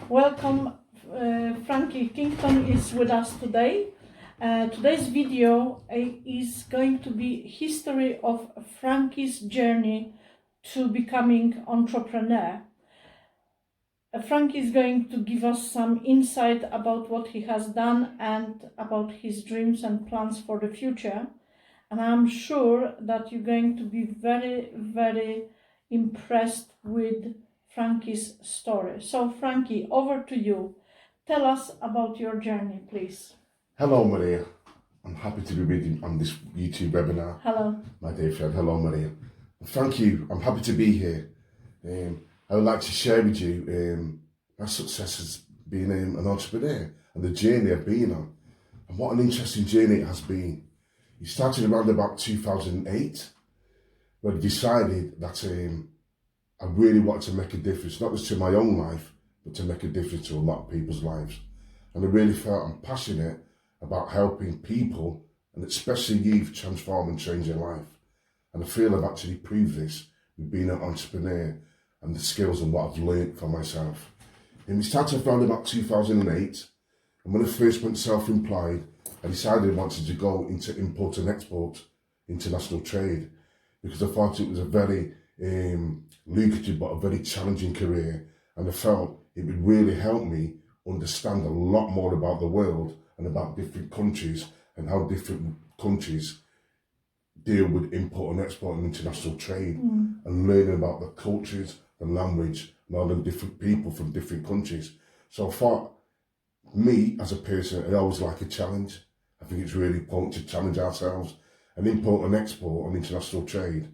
Welcome, Frankie Kington is with us today. Today's video is going to be history of Frankie's journey to becoming entrepreneur. Frankie is going to give us some insight about what he has done and about his dreams and plans for the future. And I'm sure that you're going to be very, very impressed with Frankie's story. So Frankie, over to you. Tell us about your journey, please. Hello, Maria. I'm happy to be with you on this YouTube webinar. Hello. My dear friend. Hello, Maria. Thank you. I'm happy to be here. I would like to share with you my success as being an entrepreneur and the journey I've been on. And what an interesting journey it has been. It started around about 2008 when I decided that I really wanted to make a difference, not just to my own life, but to make a difference to a lot of people's lives. And I really felt I'm passionate about helping people, and especially youth, transform and change their life. And I feel I've actually proved this with being an entrepreneur and the skills and what I've learned for myself. And we started around about 2008, and when I first went self-employed, I decided I wanted to go into import and export, international trade, because I thought it was a very lucrative but a very challenging career, and I felt it would really help me understand a lot more about the world and about different countries and how different countries deal with import and export and international trade, and learning about the cultures, the language, and all the different people from different countries. So I thought, me as a person, I always like a challenge. I think it's really important to challenge ourselves. And import and export and international trade,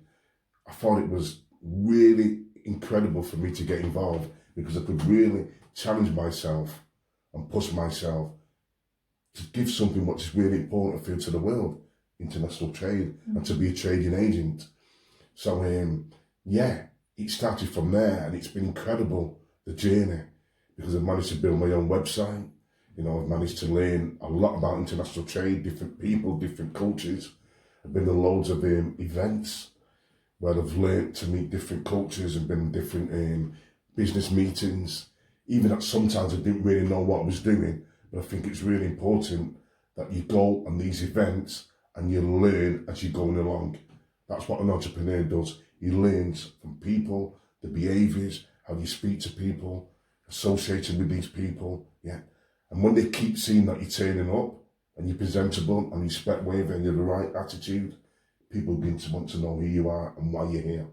I thought it was really incredible for me to get involved, because I could really challenge myself and push myself to give something which is really important, I feel, to the world, international trade, and to be a trading agent. So yeah, it started from there, and it's been incredible, the journey, because I've managed to build my own website. You know, I've managed to learn a lot about international trade, different people, different cultures. I've been to loads of events where I've learned to meet different cultures and been in different business meetings. Even that sometimes I didn't really know what I was doing, but I think it's really important that you go on these events and you learn as you're going along. That's what an entrepreneur does. He learns from people, the behaviours, how you speak to people, associating with these people, yeah. And when they keep seeing that you're turning up and you're presentable and you respect waving and you have the right attitude, people begin to want to know who you are and why you're here.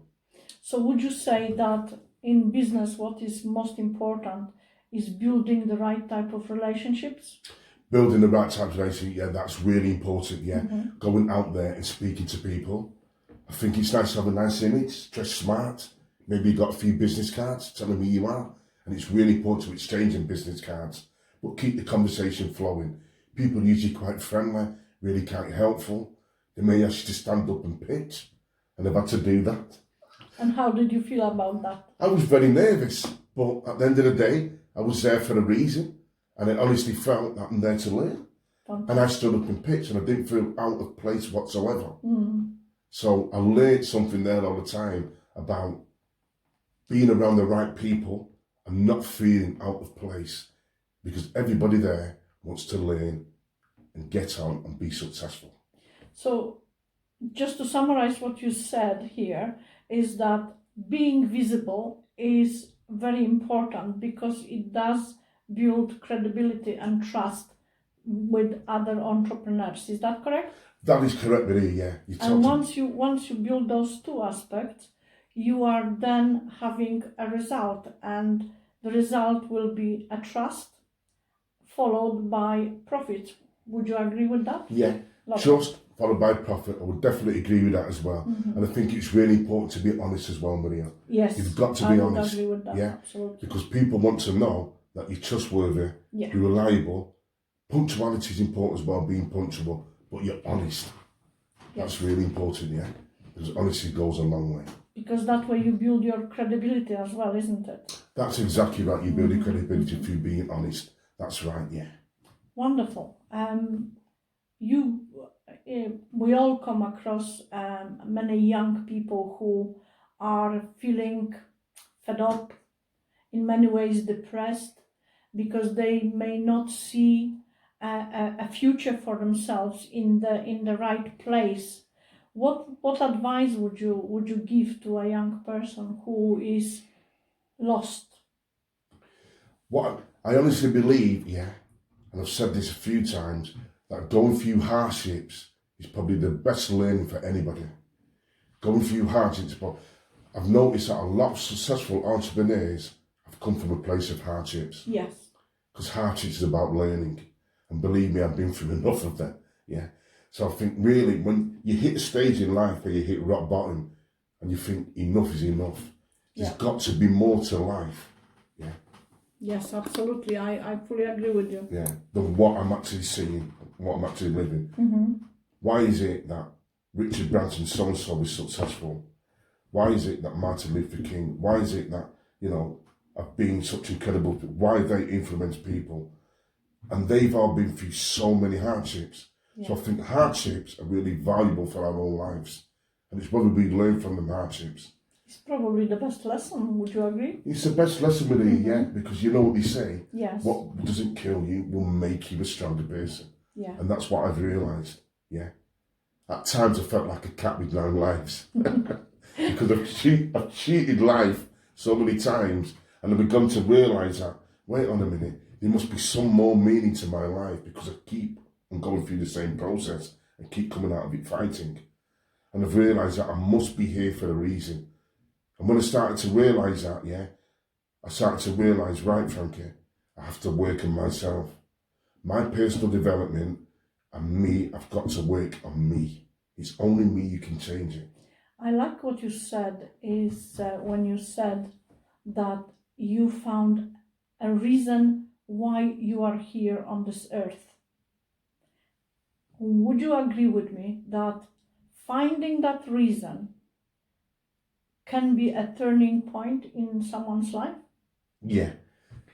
So would you say that in business what is most important is building the right type of relationships? Building the right type of relationship, yeah, that's really important, yeah. Going out there and speaking to people. I think it's nice to have a nice image, dress smart. Maybe you got a few business cards telling me you are. And it's really important to exchange in business cards, but keep the conversation flowing. People are usually quite friendly, really quite helpful. They may ask you to stand up and pitch, and I've had to do that. And how did you feel about that? I was very nervous, but at the end of the day, I was there for a reason, and I honestly felt that I'm there to learn. Fantastic. And I stood up and pitched, and I didn't feel out of place whatsoever. So I learned something there all the time about being around the right people and not feeling out of place, because everybody there wants to learn and get on and be successful. So just to summarize what you said here is that being visible is very important, because it does build credibility and trust with other entrepreneurs. Is that correct? That is correct, Maria, yeah. And once you build those two aspects, you are then having a result, and the result will be a trust followed by profit. Would you agree with that? Yeah, trust followed by profit. I would definitely agree with that as well. And I think it's really important to be honest as well, Maria. Yes, you've got to be honest. Agree with that. Yeah, absolutely. Because people want to know that you're trustworthy, you're reliable. Punctuality is important as well, being punctual, but you're honest. That's really important, yeah, because honesty goes a long way. Because that way you build your credibility as well, isn't it? That's exactly right. You build your credibility through being honest. That's right, yeah. Wonderful. We all come across many young people who are feeling fed up, in many ways depressed, because they may not see a future for themselves in the right place. What advice would you give to a young person who is lost? What I honestly believe, yeah, and I've said this a few times, that going through hardships is probably the best learning for anybody. Going through hardships, but I've noticed that a lot of successful entrepreneurs have come from a place of hardships. Yes. Because hardships is about learning. And believe me, I've been through enough of that. Yeah. So I think really when you hit a stage in life where you hit rock bottom and you think enough is enough, there's got to be more to life. Yeah. Yes, absolutely. I fully agree with you. Yeah. Than what I'm actually seeing, what I'm actually living. Mm-hmm. Why is it that Richard Branson so-and-so is successful? Why is it that Martin Luther King, why is it that, have been such incredible, why they influence people? And they've all been through so many hardships. Yeah. So I think hardships are really valuable for our own lives. And it's whether we learn from them hardships. It's probably the best lesson, would you agree? It's the best lesson with it, yeah, because you know what they say. Yes. What doesn't kill you will make you a stronger person. Yeah. And that's what I've realised, yeah. At times I felt like a cat with 9 lives. Because I've cheated life so many times, and I've begun to realise that, wait on a minute, there must be some more meaning to my life because I keep on going through the same process and keep coming out of it fighting. And I've realised that I must be here for a reason. And when I started to realise that, yeah, I started to realise, right, Frankie, I have to work on myself. My personal development and me, I've got to work on me. It's only me you can change it. I like what you said is when you said that you found a reason why you are here on this earth. Would you agree with me that finding that reason can be a turning point in someone's life? Yeah,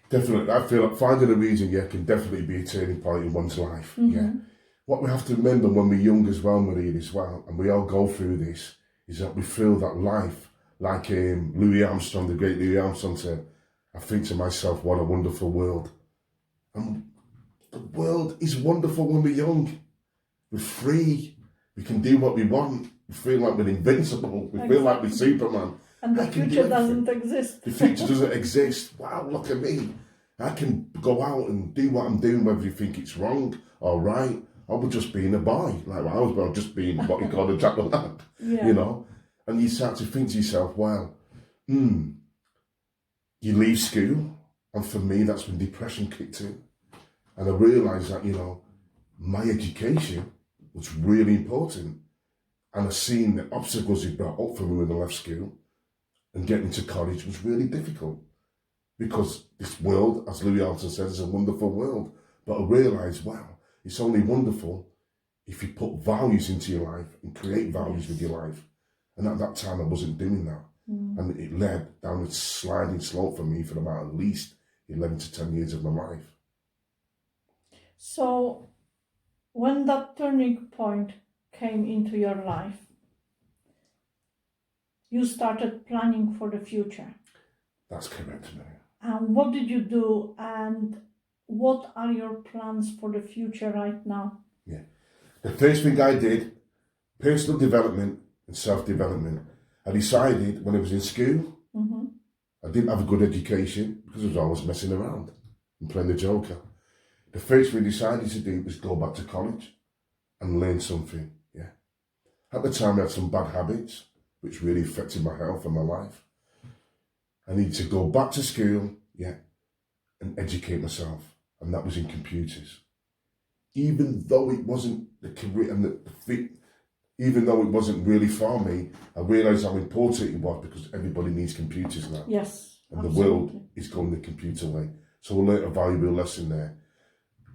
definitely. I feel like finding a reason, yeah, can definitely be a turning point in one's life. Mm-hmm. Yeah. What we have to remember when we're young as well, Marie, as well, and we all go through this, is that we feel that life, like Louis Armstrong, the great Louis Armstrong said, I think to myself, what a wonderful world. And the world is wonderful when we're young. We're free. We can do what we want. We feel like we're invincible. We feel like we're Superman. And the future doesn't exist. The future doesn't exist. Wow, look at me. I can go out and do what I'm doing, whether you think it's wrong or right. I was just being a boy. Like I was just being what you call a jack of lad. Yeah. And you start to think to yourself, wow, you leave school. And for me, that's when depression kicked in. And I realised that, my education was really important. And I seen the obstacles it brought up for me when I left school. And getting to college was really difficult. Because this world, as Louis Armstrong says, is a wonderful world. But I realised, wow, it's only wonderful if you put values into your life and create values with your life. And at that time, I wasn't doing that. And it led down a sliding slope for me for about at least 11 to 10 years of my life. So, when that turning point came into your life, you started planning for the future. That's correct, Mary. And what did you do, and what are your plans for the future right now? Yeah. The first thing I did, personal development and self-development. I decided when I was in school, I didn't have a good education because I was always messing around and playing the joker. The first thing I decided to do was go back to college and learn something, yeah. At the time I had some bad habits which really affected my health and my life. I needed to go back to school, yeah, and educate myself, and that was in computers. Even though it wasn't the career and even though it wasn't really for me, I realised how important it was because everybody needs computers now. Yes, and absolutely. The world is going the computer way. So I learned a valuable lesson there.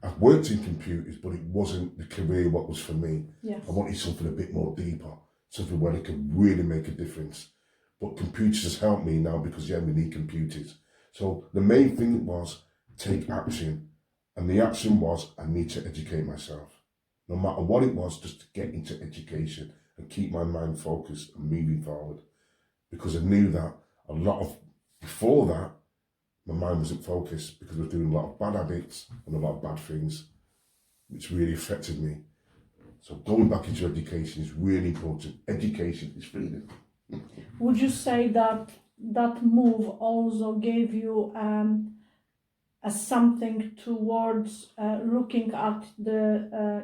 I've worked in computers, but it wasn't the career what was for me. Yes. I wanted something a bit more deeper, something where it could really make a difference. But computers has helped me now because, yeah, we need computers. So the main thing was take action. And the action was I need to educate myself. No matter what it was, just to get into education and keep my mind focused and moving forward. Because I knew that before that, my mind wasn't focused because I was doing a lot of bad habits and a lot of bad things, which really affected me. So going back into education is really important. Education is freedom. Would you say that that move also gave you something towards looking at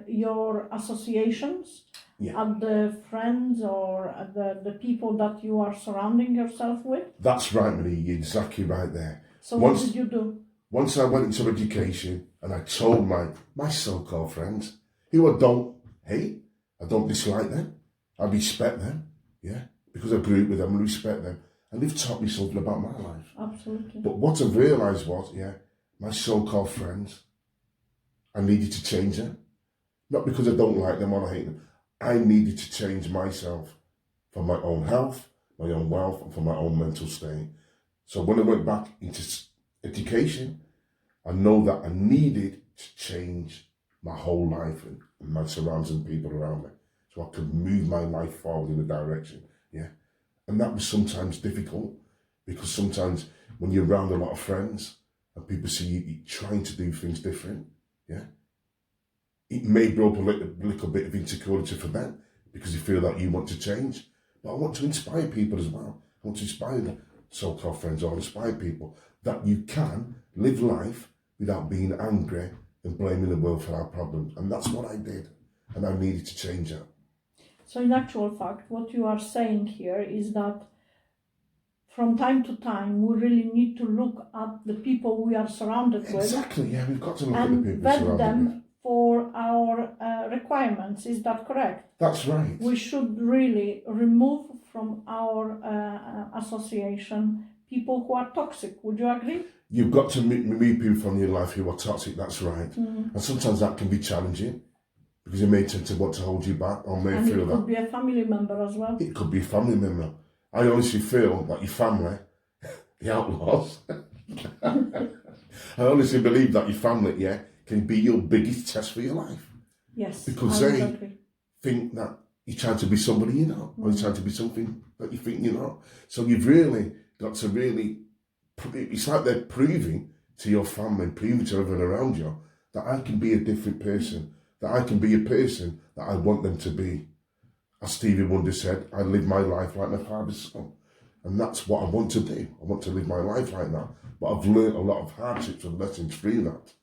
your associations, Yeah. at the friends or at the people that you are surrounding yourself with? That's right, Marie. You're exactly right there. So what did you do? Once I went into education and I told my so-called friends, who I don't hate, I don't dislike them, I respect them, yeah, because I grew up with them and respect them, and they've taught me something about my life. Absolutely. But what I've realised was, yeah, my so-called friends, I needed to change them. Not because I don't like them or I hate them. I needed to change myself for my own health, my own wealth, and for my own mental state. So when I went back into education, I know that I needed to change my whole life and my surroundings and people around me, so I could move my life forward in a direction, yeah. And that was sometimes difficult, because sometimes when you're around a lot of friends and people see you trying to do things different, yeah, it may bring up a little bit of insecurity for them because you feel that you want to change. But I want to inspire people as well. I want to inspire the so-called friends or inspire people that you can live life without being angry and blaming the world for our problems. And that's what I did. And I needed to change that. So in actual fact, what you are saying here is that from time to time, we really need to look at the people we are surrounded with. Exactly, yeah, we've got to look at the people and vet surrounded them with. for our requirements. Is that correct? That's right. We should really remove from our association people who are toxic. Would you agree? You've got to remove people from your life who are toxic, that's right. And sometimes that can be challenging, because they may tend to want to hold you back, or may And feel it that. could be a family member as well. It could be a family member. I honestly feel that your family, the outlaws, I honestly believe that your family, yeah, can be your biggest test for your life. Yes, because I they would agree. think that you're trying to be somebody you're not, or you're trying to be something that you think you're not. So you've really got to really, it's like they're proving to your family, proving to everyone around you that I can be a different person, that I can be a person that I want them to be. As Stevie Wonder said, I live my life like my father's son. And that's what I want to do. I want to live my life like that. But I've learned a lot of hardships and lessons through that.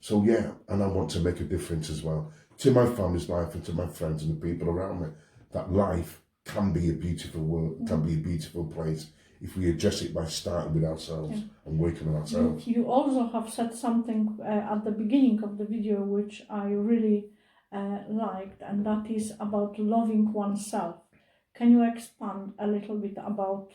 So yeah, and I want to make a difference as well to my family's life and to my friends and the people around me. That life can be a beautiful world, can be a beautiful place if we address it by starting with ourselves and working on ourselves. You also have said something at the beginning of the video which I really liked, and that is about loving oneself. Can you expand a little bit about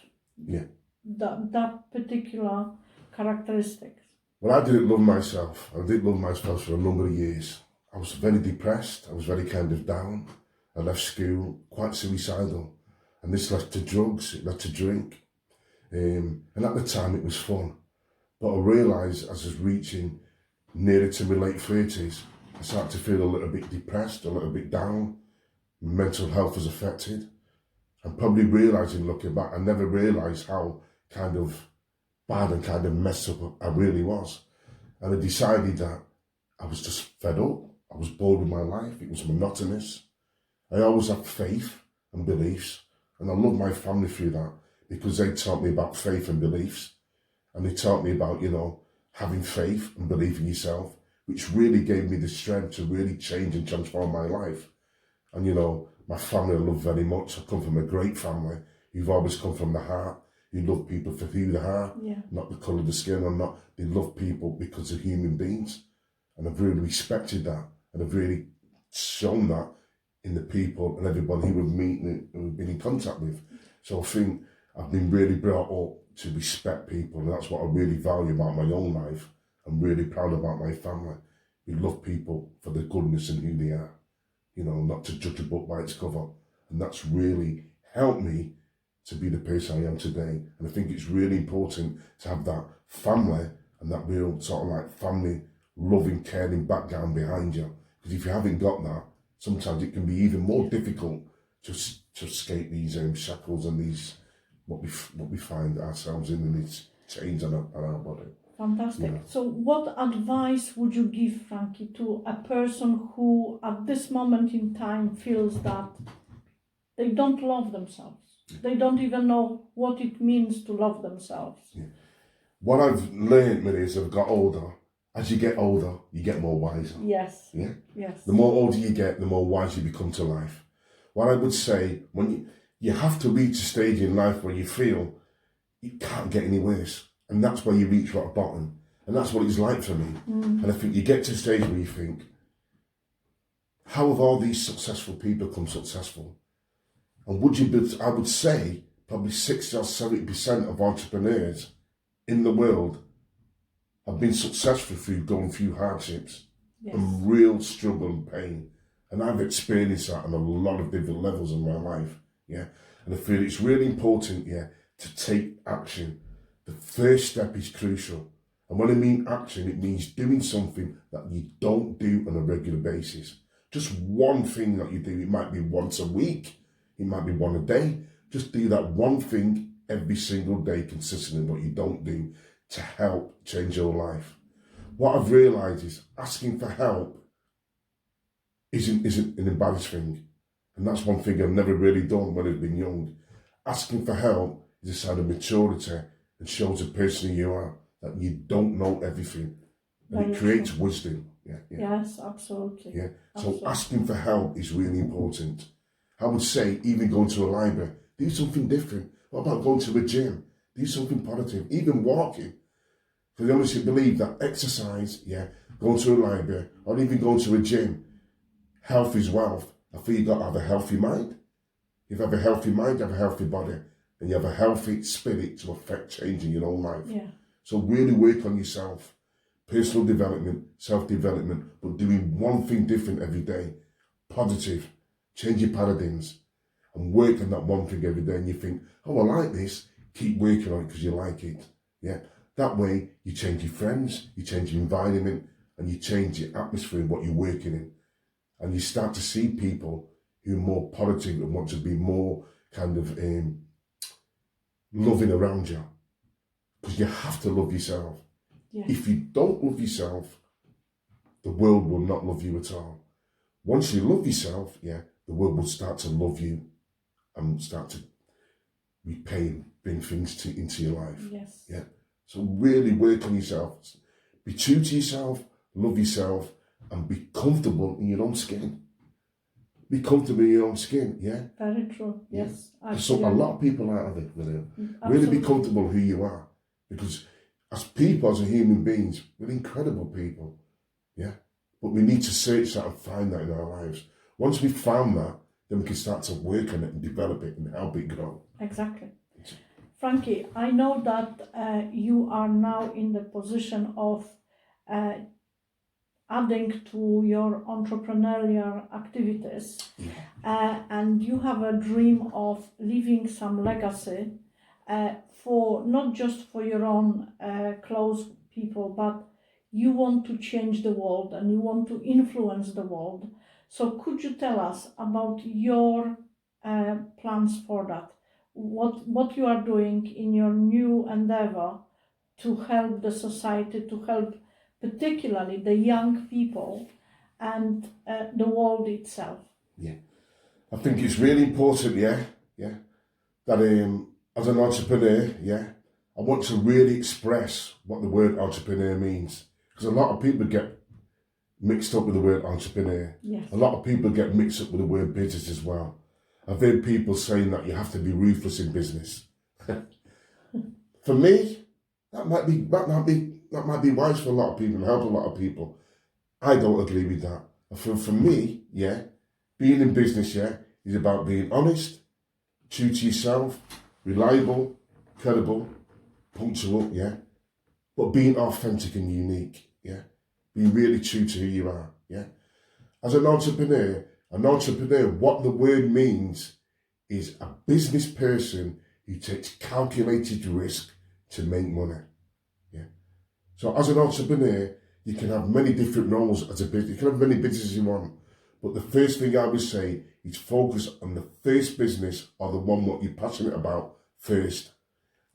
that particular characteristics? Well, I didn't love myself. I didn't love myself for a number of years. I was very depressed. I was very kind of down. I left school quite suicidal. And this led to drugs, it led to drink. And at the time it was fun. But I realised as I was reaching nearer to my late 30s, I started to feel a little bit depressed, a little bit down. Mental health was affected. And probably realising, looking back, I never realised how kind of bad and kind of messed up I really was. And I decided that I was just fed up. I was bored with my life. It was monotonous. I always had faith and beliefs, and I love my family through that, because they taught me about faith and beliefs, and they taught me about, you know, having faith and belief in yourself, which really gave me the strength to really change and transform my life. And, you know, my family I love very much. I come from a great family. You've always come from the heart. You love people for who they are, not the colour of the skin or not. They love people because they're human beings. And I've really respected that. And I've really shown that in the people and everybody who we've meeting and we've been in contact with. So I think I've been really brought up to respect people, and that's what I really value about my own life. I'm really proud about my family. We love people for their goodness and who they are, you know, not to judge a book by its cover. And that's really helped me to be the person I am today. And I think it's really important to have that family and that real sort of like family loving, caring background behind you. Because if you haven't got that, sometimes it can be even more difficult to escape these shackles and these what we find ourselves in, and these chains on our body. Fantastic. Yeah. So what advice would you give, Frankie, to a person who at this moment in time feels that they don't love themselves? They don't even know what it means to love themselves. Yeah. What I've learned, Millie, as I've got older, as you get older, you get more wiser. Yes. Yeah? Yes. The more older you get, the more wise you become to life. What I would say, when you have to reach a stage in life where you feel you can't get any worse. And that's where you reach rock bottom. And that's what it's like for me. And I think you get to a stage where you think, how have all these successful people become successful? And I would say probably 60 or 70% of entrepreneurs in the world have been successful through going through hardships and real struggle and pain. And I've experienced that on a lot of different levels in my life. Yeah. And I feel it's really important, to take action. The first step is crucial. And when I mean action, it means doing something that you don't do on a regular basis. Just one thing that you do. It might be once a week. It might be one a day. Just do that one thing every single day consistently, what you don't do, to help change your life. What I've realised is asking for help isn't an embarrassed thing. And that's one thing I've never really done when I've been young. Asking for help is a sign of maturity and shows the person who you are, that you don't know everything. And Very it creates true. wisdom. Yeah. Yes, absolutely. Yeah. So Absolutely. asking for help is really important. I would say even going to a library, do something different. What about going to a gym? Do something positive. Even walking. Because I honestly believe that exercise, going to a library, or even going to a gym, health is wealth. I feel you've got to have a healthy mind. If you have a healthy mind, you have a healthy body. And you have a healthy spirit to affect change in your own life. Yeah. So really work on yourself. Personal development, self-development, but doing one thing different every day. Positive. Change your paradigms. And work on that one thing every day. And you think, oh, I like this. Keep working on it because you like it. Yeah. That way, you change your friends, you change your environment, and you change your atmosphere and what you're working in. And you start to see people who are more positive and want to be more kind of loving around you. Because you have to love yourself. Yeah. If you don't love yourself, the world will not love you at all. Once you love yourself, the world will start to love you and start to repay and bring things into your life. Yes. Yeah. So really work on yourself. Be true to yourself, love yourself, and be comfortable in your own skin. Be comfortable in your own skin, Very true. Yes. So a lot of people out of it, really be comfortable who you are. Because as people, as human beings, we're incredible people. But we need to search that and find that in our lives. Once we've found that, then we can start to work on it and develop it and help it grow. Exactly. Frankie, I know that you are now in the position of adding to your entrepreneurial activities, and you have a dream of leaving some legacy for not just for your own close people, but you want to change the world and you want to influence the world. So could you tell us about your plans for that? What you are doing in your new endeavor to help the society, to help particularly the young people and the world itself? I think it's really important, that as an entrepreneur, I want to really express what the word entrepreneur means. Because a lot of people get mixed up with the word entrepreneur. Yes. A lot of people get mixed up with the word business as well. I've heard people saying that you have to be ruthless in business. For me, that might be wise for a lot of people and help a lot of people. I don't agree with that. For me, being in business, is about being honest, true to yourself, reliable, credible, punctual, but being authentic and unique, being really true to who you are, As an entrepreneur, what the word means is a business person who takes calculated risk to make money, So as an entrepreneur, you can have many different roles as a business. You can have many businesses you want, but the first thing I would say is focus on the first business or the one what you're passionate about first.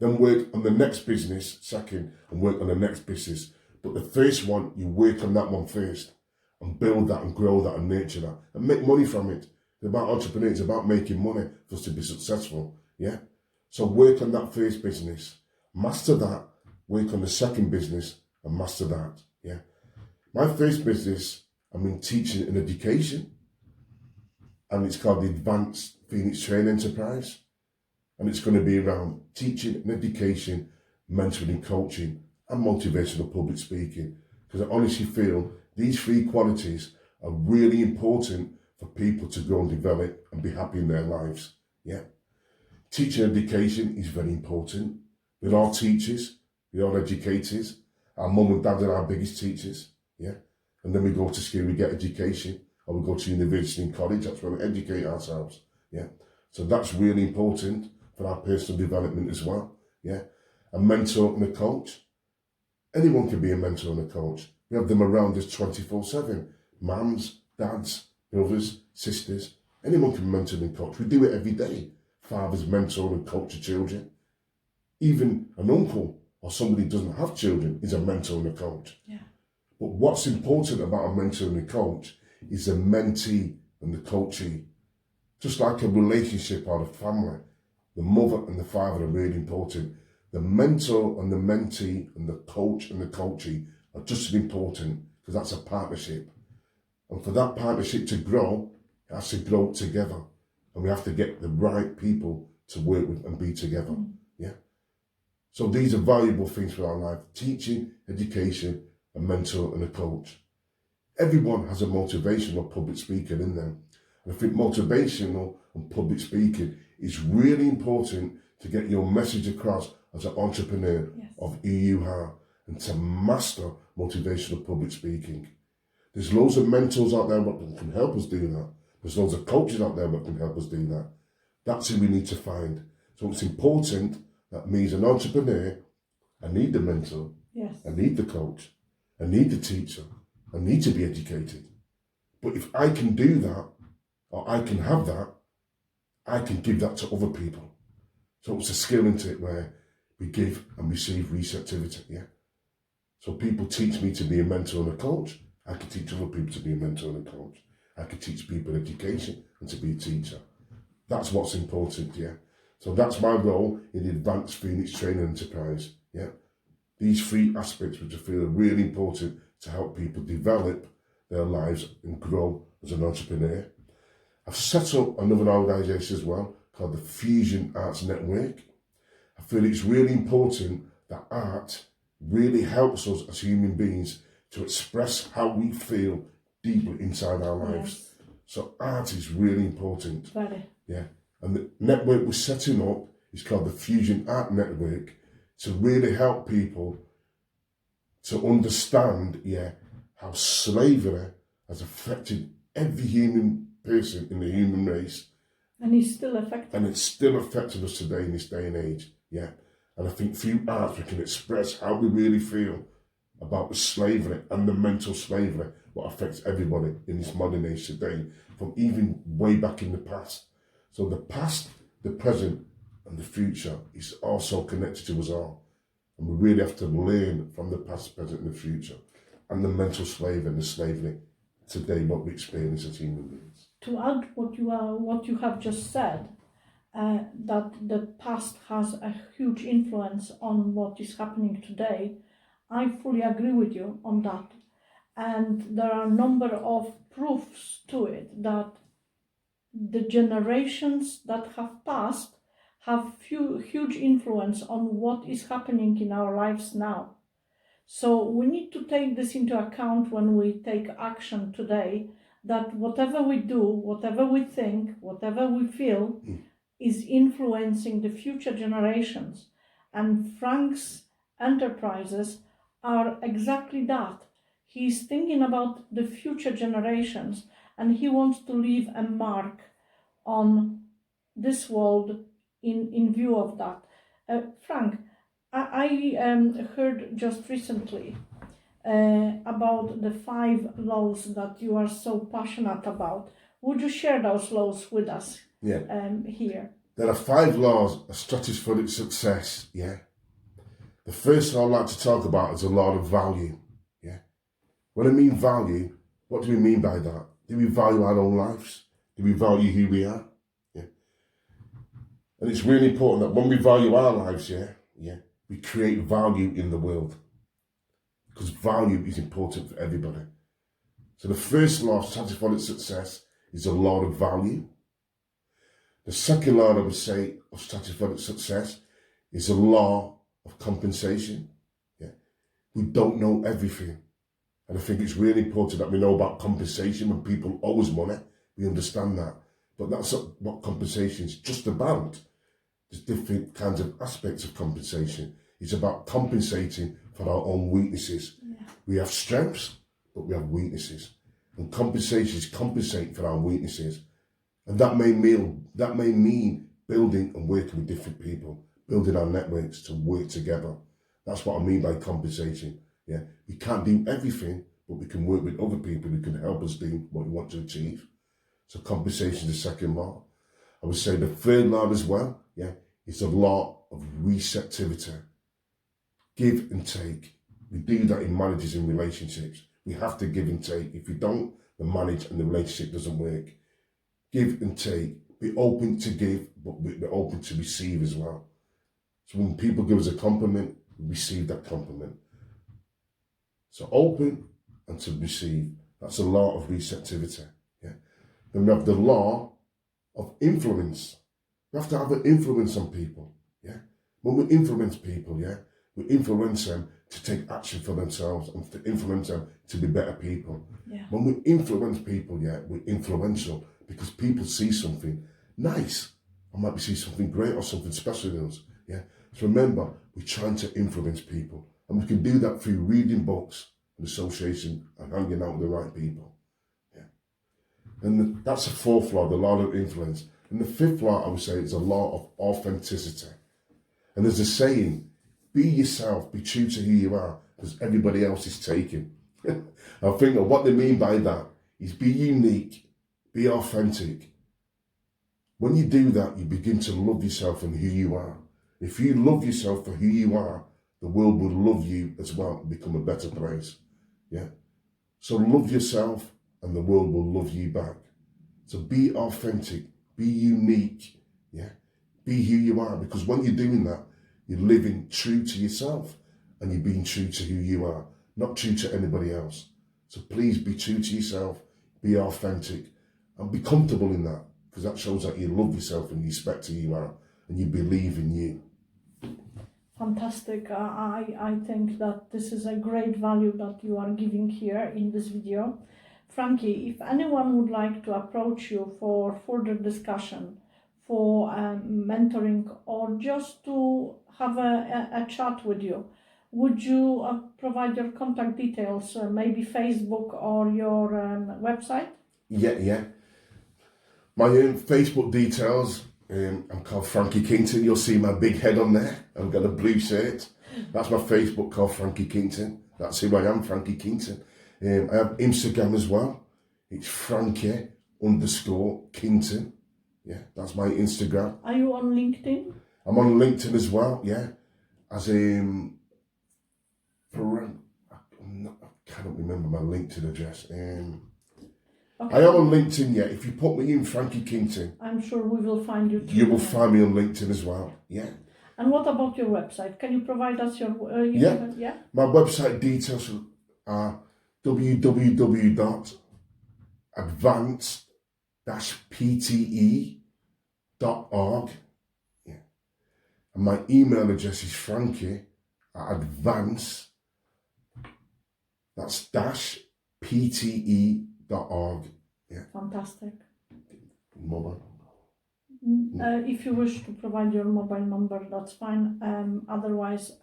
Then work on the next business second and work on the next business. But the first one, you work on that one first and build that and grow that and nurture that and make money from it. It's about entrepreneurs, it's about making money for us to be successful. Yeah. So work on that first business, master that, work on the second business and master that. Yeah. My first business, I'm in teaching and education, and it's called the Advanced Phoenix Training Enterprise. And it's going to be around teaching and education, mentoring and coaching, and motivational public speaking. Because I honestly feel these three qualities are really important for people to grow and develop and be happy in their lives. Yeah. Teaching and education is very important. We're all teachers, we're all educators. Our mum and dad are our biggest teachers. Yeah. And then we go to school, we get education, or we go to university and college. That's where we educate ourselves. Yeah. So that's really important for our personal development as well. Yeah. A mentor and a coach. Anyone can be a mentor and a coach. We have them around us 24/7. Mums, dads, brothers, sisters. Anyone can mentor and coach. We do it every day. Fathers mentor and coach the children. Even an uncle or somebody who doesn't have children is a mentor and a coach. Yeah. But what's important about a mentor and a coach is the mentee and the coachee. Just like a relationship or a family, the mother and the father are really important. The mentor and the mentee and the coach and the coachee are just as important, because that's a partnership. And for that partnership to grow, it has to grow together. And we have to get the right people to work with and be together. Yeah. So these are valuable things for our life: teaching, education, a mentor and a coach. Everyone has a motivational public speaker in them. And I think motivational and public speaking is really important to get your message across as an entrepreneur of who you are, and to master motivational public speaking. There's loads of mentors out there that can help us do that. There's loads of coaches out there that can help us do that. That's who we need to find. So it's important that me as an entrepreneur, I need the mentor, I need the coach, I need the teacher, I need to be educated. But if I can do that, or I can have that, I can give that to other people. So it's a skill into it where we give and receive receptivity, yeah? So people teach me to be a mentor and a coach. I can teach other people to be a mentor and a coach. I can teach people education and to be a teacher. That's what's important, yeah? So that's my role in the Advanced Phoenix Training Enterprise, yeah? These three aspects which I feel are really important to help people develop their lives and grow as an entrepreneur. I've set up another organisation as well called the Fusion Arts Network. I feel it's really important that art really helps us as human beings to express how we feel deeply inside our lives. So art is really important. Yeah. And the network we're setting up is called the Fusion Art Network, to really help people to understand, how slavery has affected every human person in the human race. And it's still affecting. And it's still affecting us today in this day and age, yeah. And I think through art we can express how we really feel about the slavery and the mental slavery, what affects everybody in this modern age today, from even way back in the past. So the past, the present, and the future is also connected to us all. And we really have to learn from the past, present, and the future, and the mental slavery and the slavery today, what we experience as human beings. To add what you have just said, that the past has a huge influence on what is happening today, I fully agree with you on that. And there are a number of proofs to it that the generations that have passed have huge influence on what is happening in our lives now. So we need to take this into account when we take action today, that whatever we do, whatever we think, whatever we feel is influencing the future generations. And Frank's enterprises are exactly that. He's thinking about the future generations, and he wants to leave a mark on this world in view of that. Frank, I heard just recently about the 5 laws that you are so passionate about. Would you share those laws with us here? There are 5 laws of stratospheric success, yeah? The first I'd like to talk about is a law of value, yeah? When I mean value, what do we mean by that? Do we value our own lives? Do we value who we are? Yeah. And it's really important that when we value our lives, we create value in the world. Because value is important for everybody. So the first law of stratospheric success is a law of value. The second law I would say of stratospheric success is a law of compensation. Yeah. We don't know everything. And I think it's really important that we know about compensation. When people owe us money, we understand that. But that's not what compensation is just about. There's different kinds of aspects of compensation. It's about compensating for our own weaknesses. Yeah. We have strengths, but we have weaknesses. And compensation is compensating for our weaknesses. And that may mean building and working with different people, building our networks to work together. That's what I mean by compensation. Yeah, we can't do everything, but we can work with other people who can help us do what we want to achieve. So compensation is the second law. I would say the third law as well, is the law of receptivity. Give and take. We do that in marriages and relationships. We have to give and take. If you don't, the marriage and the relationship doesn't work. Give and take. Be open to give, but be open to receive as well. So when people give us a compliment, we receive that compliment. So open and to receive. That's a law of receptivity. Yeah. Then we have the law of influence. We have to have an influence on people. Yeah. When we influence people, we influence them to take action for themselves and to influence them to be better people. Yeah. When we influence people, we're influential because people see something nice. I might see something great or something special in us. Yeah. So remember, we're trying to influence people. And we can do that through reading books and association and hanging out with the right people. Yeah. And that's the fourth law, the law of influence. And the fifth law, I would say, is a law of authenticity. And there's a saying, be yourself, be true to who you are, because everybody else is taken. I think that what they mean by that is be unique, be authentic. When you do that, you begin to love yourself and who you are. If you love yourself for who you are, the world will love you as well and become a better place. Yeah. So love yourself and the world will love you back. So be authentic, be unique. Yeah. Be who you are, because when you're doing that, you're living true to yourself and you're being true to who you are, not true to anybody else. So please be true to yourself, be authentic and be comfortable in that, because that shows that you love yourself and you respect who you are and you believe in you. Fantastic. I think that this is a great value that you are giving here in this video. Frankie, if anyone would like to approach you for further discussion, for mentoring, or just to have a chat with you, would you provide your contact details, maybe Facebook or your website? Yeah. My own Facebook details, I'm called Frankie Kington. You'll see my big head on there. I've got a blue shirt. That's my Facebook, called Frankie Kington. That's who I am, Frankie Kington. I have Instagram as well. It's Frankie_Kington. Yeah, that's my Instagram. Are you on LinkedIn? I'm on LinkedIn as well, as I cannot remember my LinkedIn address. Okay. I am on LinkedIn, If you put me in Frankie Kington, I'm sure we will find you. You will find me on LinkedIn as well, And what about your website? Can you provide us your My website details are www.advanced-pte.org. And my email address is frankie@advance, that's -pte.org. Fantastic. Mobile. If you wish to provide your mobile number, that's fine. Otherwise,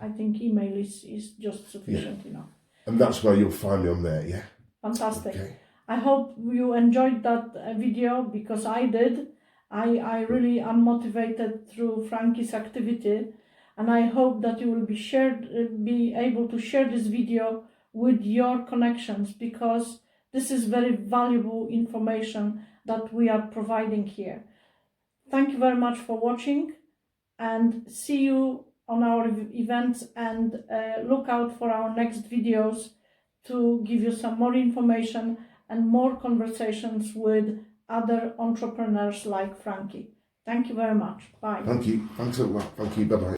I think email is just sufficient enough. And that's where you'll find me on there, Fantastic. Okay. I hope you enjoyed that video, because I did. I really am motivated through Frankie's activity, and I hope that you will be able to share this video with your connections, because this is very valuable information that we are providing here. Thank you very much for watching, and see you on our events, and look out for our next videos to give you some more information and more conversations with other entrepreneurs like Frankie. Thank you very much. Bye. Thank you. Thanks a lot. Thank you. Bye-bye.